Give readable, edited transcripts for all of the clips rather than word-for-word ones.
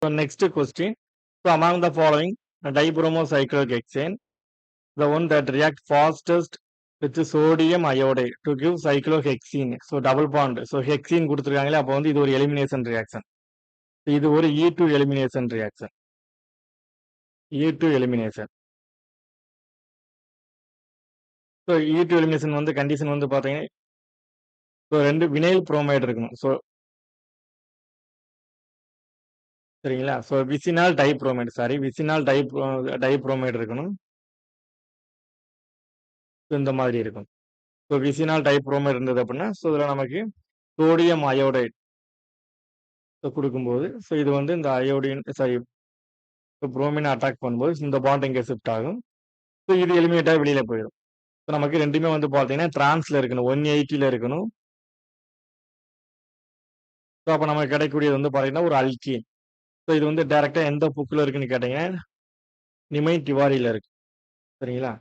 So next question. So among the following dibromocyclohexane, the one that react fastest with sodium iodide to give cyclohexene. So double bond. So hexene கொடுத்திருக்காங்களே அப்போ வந்து இது ஒரு elimination reaction. இது ஒரு E2 elimination reaction. E2 elimination. So E2 elimination வந்து condition வந்து பாத்தீங்கன்னா so ரெண்டு வினைல் புரோமைடு இருக்கணும். So சரிங்களா? So விசினால் டைப்ரோமைடு விசினால் டைப்ரோமைடு இருக்கணும். இந்த மாதிரி இருக்கும். ஸோ விசினால் டைப்ரோமைடு இருந்தது அப்படின்னா ஸோ இதில் நமக்கு சோடியம் அயோடைட் கொடுக்கும்போது ஸோ இது வந்து இந்த அயோடின் சாரி புரோமினை அட்டாக் பண்ணும்போது இந்த பாண்ட் இங்கே ஷிஃப்ட் ஆகும். ஸோ இது எலிமினேட்டாக வெளியில் போயிடும். ஸோ நமக்கு ரெண்டுமே வந்து பார்த்தீங்கன்னா டிரான்ஸ்ல இருக்கணும் 180 இருக்கணும். ஸோ அப்போ நமக்கு கிடைக்கக்கூடியது வந்து பார்த்தீங்கன்னா ஒரு அல்கீன். ஸோ இது வந்து டைரெக்டாக எந்த புக்கில் இருக்குன்னு கேட்டீங்கன்னா நிமைன் டிவாரியில் இருக்கு. சரிங்களா?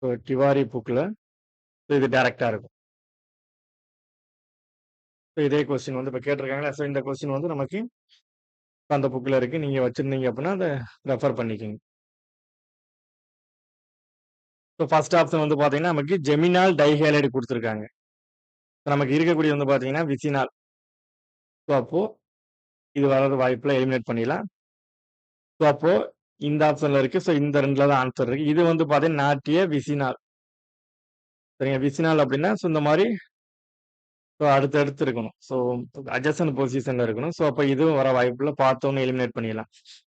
ஸோ டிவாரி புக்கில் ஸோ இது டைரெக்டாக இருக்கும். ஸோ இதே கொஸ்டின் வந்து இப்போ கேட்டிருக்காங்களா? ஸோ இந்த கொஸ்டின் வந்து நமக்கு அந்த புக்கில் இருக்கு. நீங்கள் வச்சிருந்தீங்க அப்படின்னா அதை ரெஃபர் பண்ணிக்கோங்க. ஸோ ஃபர்ஸ்ட் ஆப்ஷன் வந்து பார்த்தீங்கன்னா நமக்கு ஜெமினால் டைஹேலைடு கொடுத்துருக்காங்க. நமக்கு இருக்கக்கூடிய வந்து பார்த்தீங்கன்னா விசினால். ஸோ அப்போ இது வராத வாய்ப்பில் எலிமினேட் பண்ணிடலாம். ஸோ அப்போ இந்த ஆப்ஷன்ல இருக்கு. ஸோ இந்த ரெண்டுல தான் ஆன்சர் இருக்கு. இது வந்து பார்த்தீங்கன்னா நாட்டிய விசினால். சரிங்க, விசினால் அப்படின்னா ஸோ இந்த மாதிரி ஸோ அடுத்தடுத்து இருக்கணும். ஸோ அட்ஜஸ்டன் பொசிஷன்ல இருக்கணும். ஸோ அப்போ இதுவும் வர வாய்ப்பில் பார்த்தோன்னு எலிமினேட் பண்ணிடலாம்.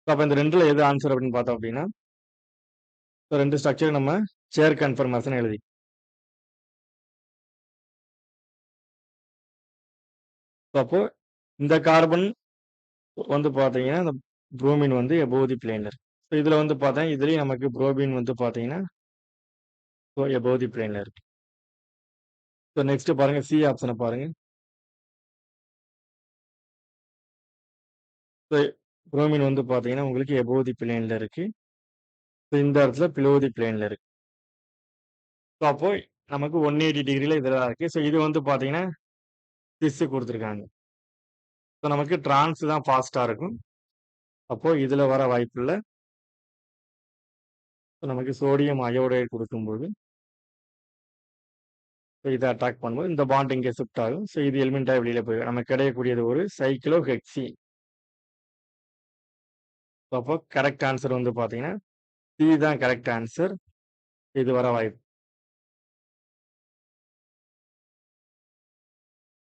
ஸோ அப்போ இந்த ரெண்டுல எது ஆன்சர் அப்படின்னு பார்த்தோம் அப்படின்னா ஸோ ரெண்டு ஸ்ட்ரக்சர் நம்ம சேர் கன்ஃபர்மேஷன் எழுதி ஸோ அப்போ இந்த கார்பன் வந்து பார்த்தீங்கன்னா இந்த புரோமின் வந்து எபோவ் தி பிளேன்ல இருக்கு. ஸோ இதில் வந்து பார்த்தா இதுலேயும் நமக்கு புரோமின் வந்து பார்த்தீங்கன்னா ஸோ எபோவ் தி பிளேன்ல இருக்கு. ஸோ நெக்ஸ்ட் பாருங்க சி ஆப்ஷனை பாருங்க. ஸோ புரோமின் வந்து பார்த்தீங்கன்னா உங்களுக்கு எபோவ் தி பிளேன்ல இருக்கு. ஸோ இந்த இடத்துல பிலோ தி பிளேன்ல இருக்கு. ஸோ அப்போ நமக்கு 180 டிகிரியில் இதெல்லாம் இருக்கு. ஸோ இது வந்து பார்த்தீங்கன்னா சிஸ் கொடுத்துருக்காங்க. ஸோ நமக்கு டிரான்ஸ் தான் ஃபாஸ்ட்டாக இருக்கும். அப்போ இதில் வர வாய்ப்பு இல்லை. ஸோ நமக்கு சோடியம் அயோடைடு கொடுக்கும்போது ஸோ இதை அட்டாக் பண்ணும்போது இந்த பாண்ட் இங்கே ஷிஃப்ட் ஆகும். ஸோ இது எலிமெண்ட்டாக வெளியில் போயிடும். நமக்கு கிடைக்கக்கூடியது ஒரு சைக்ளோஹெக்சி. அப்போ கரெக்ட் ஆன்சர் வந்து பார்த்தீங்கன்னா சி தான் கரெக்ட் ஆன்சர். இது வர வாய்ப்பு.